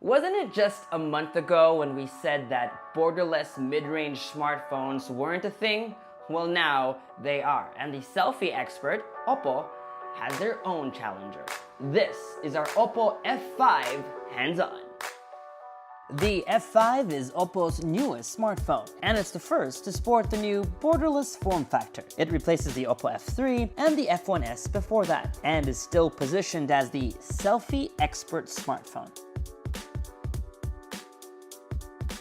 Wasn't it just a month ago when we said that borderless mid-range smartphones weren't a thing? Well, now they are, and the selfie expert, OPPO, has their own challenger. This is our OPPO F5 Hands On. The F5 is OPPO's newest smartphone, and it's the first to sport the new borderless form factor. It replaces the OPPO F3 and the F1S before that, and is still positioned as the selfie expert smartphone.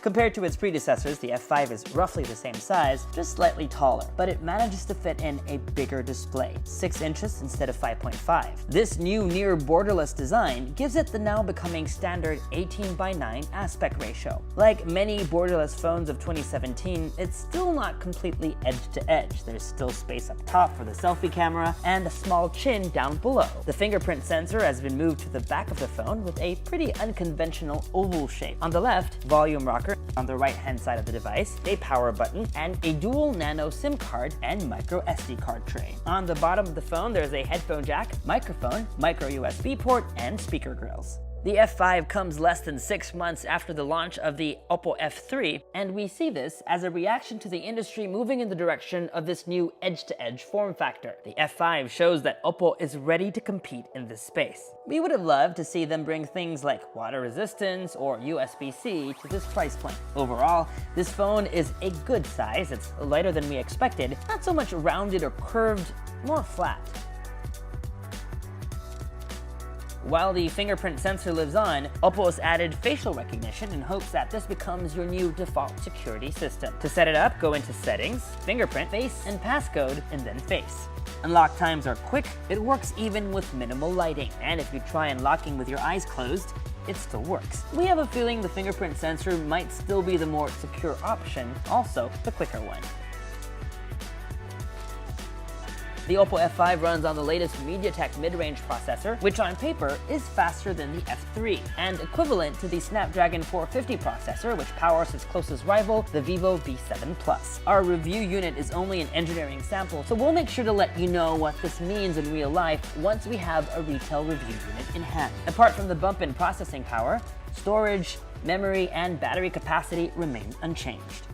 Compared to its predecessors, the F5 is roughly the same size, just slightly taller, but it manages to fit in a bigger display, 6 inches instead of 5.5. This new near borderless design gives it the now becoming standard 18:9 aspect ratio. Like many borderless phones of 2017, it's still not completely edge to edge. There's still space up top for the selfie camera and a small chin down below. The fingerprint sensor has been moved to the back of the phone with a pretty unconventional oval shape. On the left, volume rocker. On the right-hand side of the device, a power button, and a dual nano SIM card and micro SD card tray. On the bottom of the phone, there's a headphone jack, microphone, micro USB port, and speaker grills. The F5 comes less than 6 months after the launch of the OPPO F3, and we see this as a reaction to the industry moving in the direction of this new edge-to-edge form factor. The F5 shows that OPPO is ready to compete in this space. We would have loved to see them bring things like water resistance or USB-C to this price point. Overall, this phone is a good size. It's lighter than we expected, not so much rounded or curved, more flat. While the fingerprint sensor lives on, OPPO has added facial recognition in hopes that this becomes your new default security system. To set it up, go into Settings, Fingerprint, Face, and Passcode, and then Face. Unlock times are quick, it works even with minimal lighting, and if you try unlocking with your eyes closed, it still works. We have a feeling the fingerprint sensor might still be the more secure option, also the quicker one. The OPPO F5 runs on the latest MediaTek mid-range processor, which on paper is faster than the F3, and equivalent to the Snapdragon 450 processor, which powers its closest rival, the Vivo V7 Plus. Our review unit is only an engineering sample, so we'll make sure to let you know what this means in real life once we have a retail review unit in hand. Apart from the bump in processing power, storage, memory, and battery capacity remain unchanged.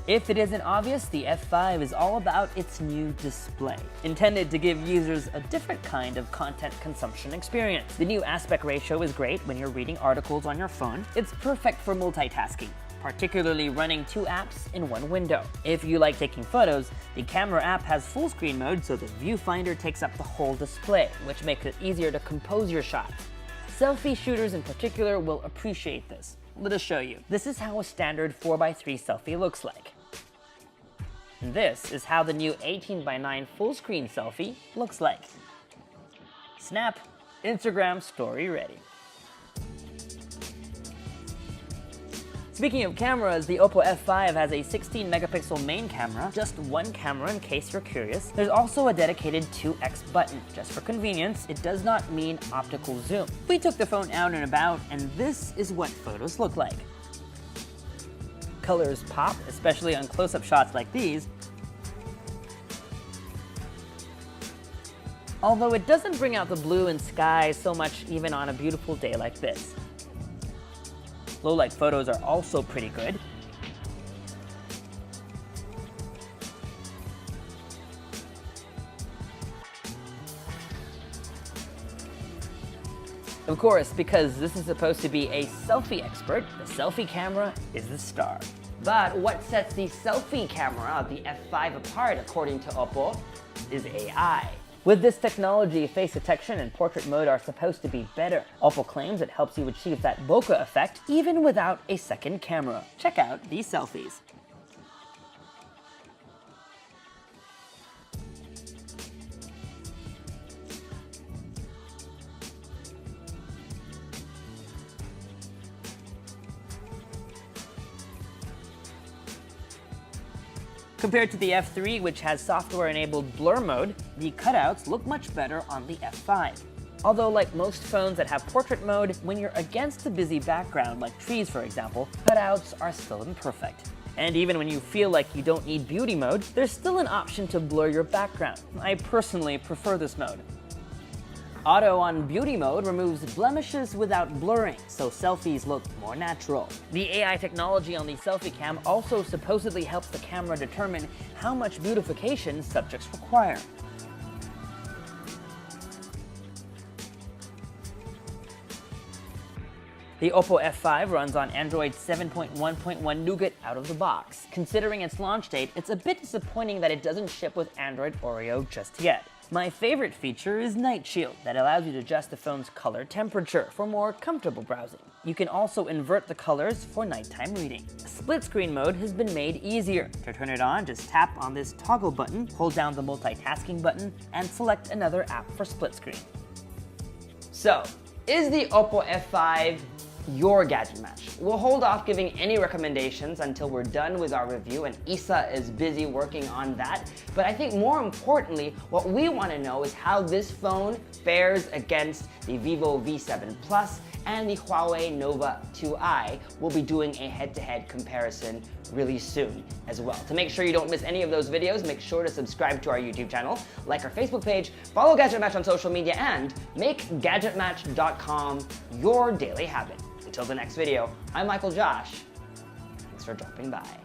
If it isn't obvious, the F5 is all about its new display, intended to give users a different kind of content consumption experience. The new aspect ratio is great when you're reading articles on your phone. It's perfect for multitasking, particularly running 2 apps in one window. If you like taking photos, the camera app has full screen mode, so the viewfinder takes up the whole display, which makes it easier to compose your shots. Selfie shooters in particular will appreciate this. Let us show you. This is how a standard 4:3 selfie looks like. And this is how the new 18:9 full screen selfie looks like. Snap, Instagram story ready. Speaking of cameras, the OPPO F5 has a 16 megapixel main camera, just one camera in case you're curious. There's also a dedicated 2x button. Just for convenience, it does not mean optical zoom. We took the phone out and about, and this is what photos look like. Colors pop, especially on close-up shots like these. Although it doesn't bring out the blue and sky so much even on a beautiful day like this. Low-light photos are also pretty good. Of course, because this is supposed to be a selfie expert, the selfie camera is the star. But what sets the selfie camera of the F5 apart, according to OPPO, is AI. With this technology, face detection and portrait mode are supposed to be better. OPPO claims it helps you achieve that bokeh effect even without a second camera. Check out these selfies. Compared to the F3, which has software-enabled blur mode, the cutouts look much better on the F5. Although like most phones that have portrait mode, when you're against a busy background, like trees for example, cutouts are still imperfect. And even when you feel like you don't need beauty mode, there's still an option to blur your background. I personally prefer this mode. Auto on beauty mode removes blemishes without blurring, so selfies look more natural. The AI technology on the selfie cam also supposedly helps the camera determine how much beautification subjects require. The OPPO F5 runs on Android 7.1.1 Nougat out of the box. Considering its launch date, it's a bit disappointing that it doesn't ship with Android Oreo just yet. My favorite feature is Night Shield, that allows you to adjust the phone's color temperature for more comfortable browsing. You can also invert the colors for nighttime reading. Split screen mode has been made easier. To turn it on, just tap on this toggle button, hold down the multitasking button, and select another app for split screen. So, is the OPPO F5 your gadget match? We'll hold off giving any recommendations until we're done with our review, and Isa is busy working on that. But I think more importantly, what we want to know is how this phone fares against the Vivo V7 Plus and the Huawei Nova 2i. We'll be doing a head-to-head comparison really soon as well. To make sure you don't miss any of those videos, make sure to subscribe to our YouTube channel, like our Facebook page, follow Gadget Match on social media, and make gadgetmatch.com your daily habit. Until the next video, I'm Michael Josh. Thanks for dropping by.